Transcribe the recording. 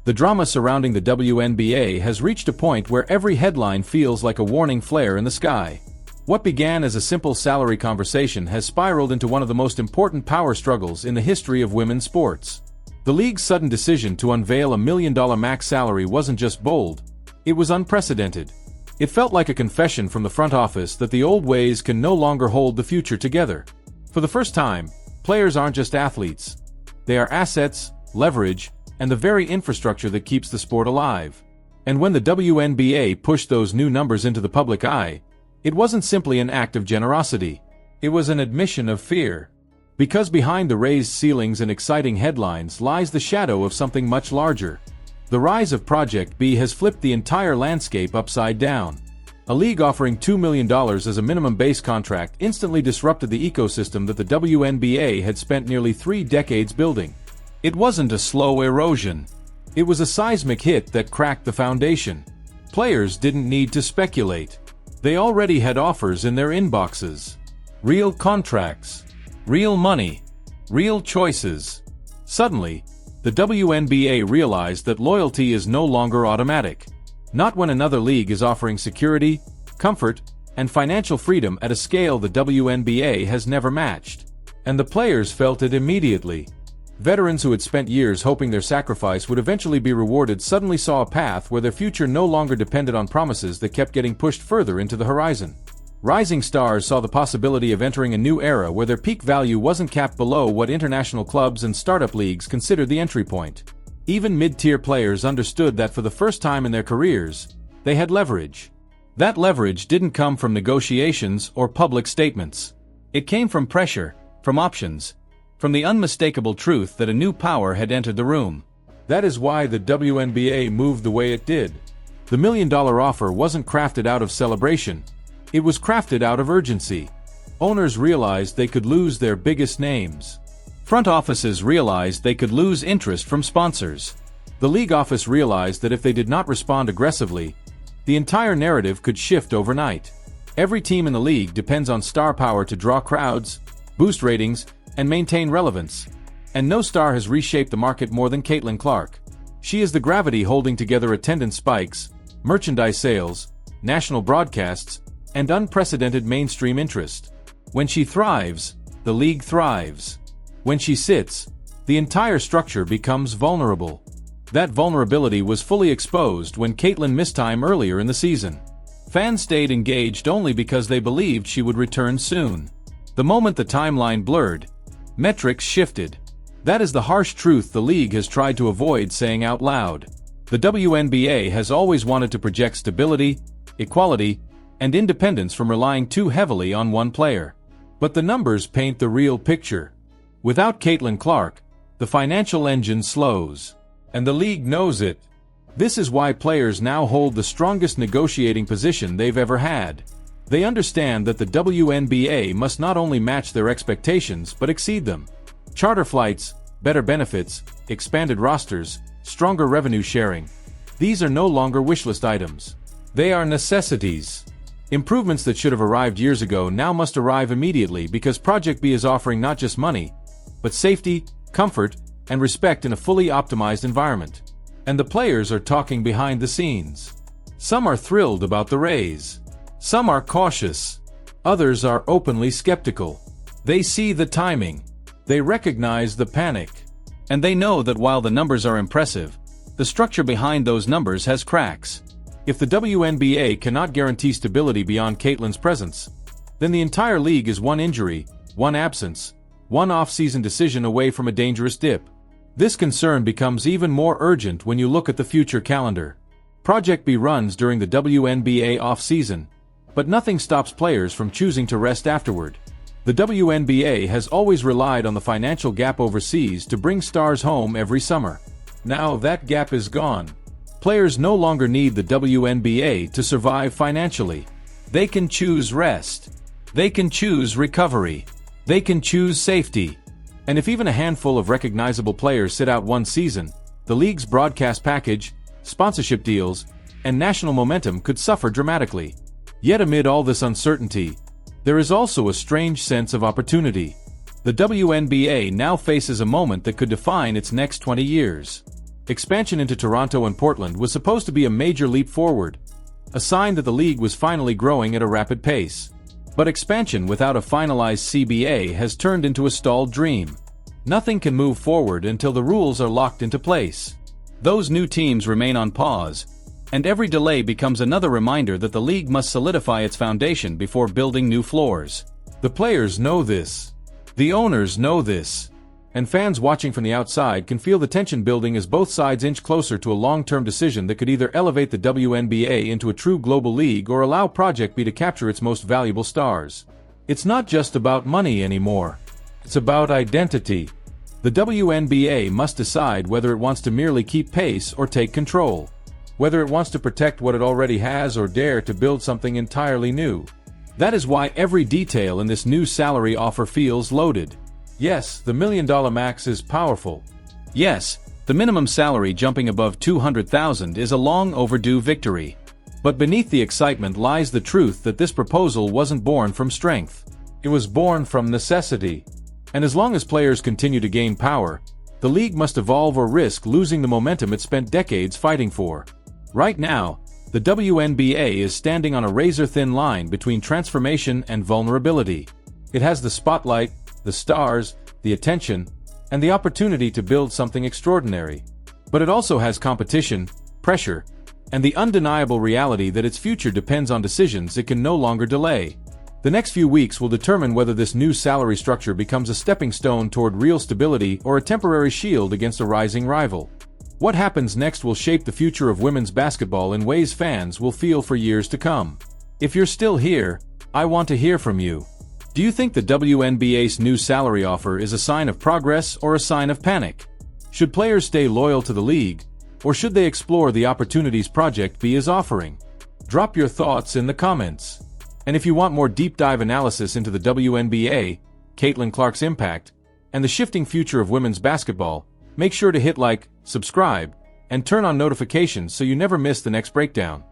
The drama surrounding the WNBA has reached a point where every headline feels like a warning flare in the sky. What began as a simple salary conversation has spiraled into one of the most important power struggles in the history of women's sports. The league's sudden decision to unveil $1 million max salary wasn't just bold, it was unprecedented. It felt like a confession from the front office that the old ways can no longer hold the future together. For the first time, players aren't just athletes. They are assets, leverage, and the very infrastructure that keeps the sport alive. And when the WNBA pushed those new numbers into the public eye, it wasn't simply an act of generosity. It was an admission of fear. Because behind the raised ceilings and exciting headlines lies the shadow of something much larger. The rise of Project B has flipped the entire landscape upside down. A league offering $2 million as a minimum base contract instantly disrupted the ecosystem that the WNBA had spent nearly 3 decades building. It wasn't a slow erosion. It was a seismic hit that cracked the foundation. Players didn't need to speculate. They already had offers in their inboxes. Real contracts. Real money. Real choices. Suddenly, the WNBA realized that loyalty is no longer automatic. Not when another league is offering security, comfort, and financial freedom at a scale the WNBA has never matched. And the players felt it immediately. Veterans who had spent years hoping their sacrifice would eventually be rewarded suddenly saw a path where their future no longer depended on promises that kept getting pushed further into the horizon. Rising stars saw the possibility of entering a new era where their peak value wasn't capped below what international clubs and startup leagues considered the entry point. Even mid-tier players understood that for the first time in their careers, they had leverage. That leverage didn't come from negotiations or public statements. It came from pressure, from options, from the unmistakable truth that a new power had entered the room. That is why the WNBA moved the way it did. The $1 million offer wasn't crafted out of celebration. It was crafted out of urgency. Owners realized they could lose their biggest names. Front offices realized they could lose interest from sponsors. The league office realized that if they did not respond aggressively, the entire narrative could shift overnight. Every team in the league depends on star power to draw crowds, boost ratings, and maintain relevance. And no star has reshaped the market more than Caitlin Clark. She is the gravity holding together attendance spikes, merchandise sales, national broadcasts, and unprecedented mainstream interest. When she thrives, the league thrives. When she sits, the entire structure becomes vulnerable. That vulnerability was fully exposed when Caitlin missed time earlier in the season. Fans stayed engaged only because they believed she would return soon. The moment the timeline blurred, metrics shifted. That is the harsh truth the league has tried to avoid saying out loud. The WNBA has always wanted to project stability, equality, and independence from relying too heavily on one player. But the numbers paint the real picture. Without Caitlin Clark, the financial engine slows. And the league knows it. This is why players now hold the strongest negotiating position they've ever had. They understand that the WNBA must not only match their expectations but exceed them. Charter flights, better benefits, expanded rosters, stronger revenue sharing. These are no longer wishlist items. They are necessities. Improvements that should have arrived years ago now must arrive immediately because Project B is offering not just money, but safety, comfort, and respect in a fully optimized environment. And the players are talking behind the scenes. Some are thrilled about the raise. Some are cautious. Others are openly skeptical. They see the timing. They recognize the panic. And they know that while the numbers are impressive, the structure behind those numbers has cracks. If the WNBA cannot guarantee stability beyond Caitlin's presence, then the entire league is one injury, one absence, one off-season decision away from a dangerous dip. This concern becomes even more urgent when you look at the future calendar. Project B runs during the WNBA off-season, but nothing stops players from choosing to rest afterward. The WNBA has always relied on the financial gap overseas to bring stars home every summer. Now that gap is gone. Players no longer need the WNBA to survive financially. They can choose rest. They can choose recovery. They can choose safety. And if even a handful of recognizable players sit out one season, the league's broadcast package, sponsorship deals, and national momentum could suffer dramatically. Yet amid all this uncertainty, there is also a strange sense of opportunity. The WNBA now faces a moment that could define its next 20 years. Expansion into Toronto and Portland was supposed to be a major leap forward, a sign that the league was finally growing at a rapid pace. But expansion without a finalized CBA has turned into a stalled dream. Nothing can move forward until the rules are locked into place. Those new teams remain on pause, and every delay becomes another reminder that the league must solidify its foundation before building new floors. The players know this. The owners know this. And fans watching from the outside can feel the tension building as both sides inch closer to a long-term decision that could either elevate the WNBA into a true global league or allow Project B to capture its most valuable stars. It's not just about money anymore. It's about identity. The WNBA must decide whether it wants to merely keep pace or take control, whether it wants to protect what it already has or dare to build something entirely new. That is why every detail in this new salary offer feels loaded. Yes, the $1 million max is powerful. Yes, the minimum salary jumping above $200,000 is a long overdue victory. But beneath the excitement lies the truth that this proposal wasn't born from strength. It was born from necessity. And as long as players continue to gain power, the league must evolve or risk losing the momentum it spent decades fighting for. Right now, the WNBA is standing on a razor-thin line between transformation and vulnerability. It has the spotlight, the stars, the attention, and the opportunity to build something extraordinary. But it also has competition, pressure, and the undeniable reality that its future depends on decisions it can no longer delay. The next few weeks will determine whether this new salary structure becomes a stepping stone toward real stability or a temporary shield against a rising rival. What happens next will shape the future of women's basketball in ways fans will feel for years to come. If you're still here, I want to hear from you. Do you think the WNBA's new salary offer is a sign of progress or a sign of panic? Should players stay loyal to the league, or should they explore the opportunities Project B is offering? Drop your thoughts in the comments. And if you want more deep dive analysis into the WNBA, Caitlin Clark's impact, and the shifting future of women's basketball, make sure to hit like, subscribe, and turn on notifications so you never miss the next breakdown.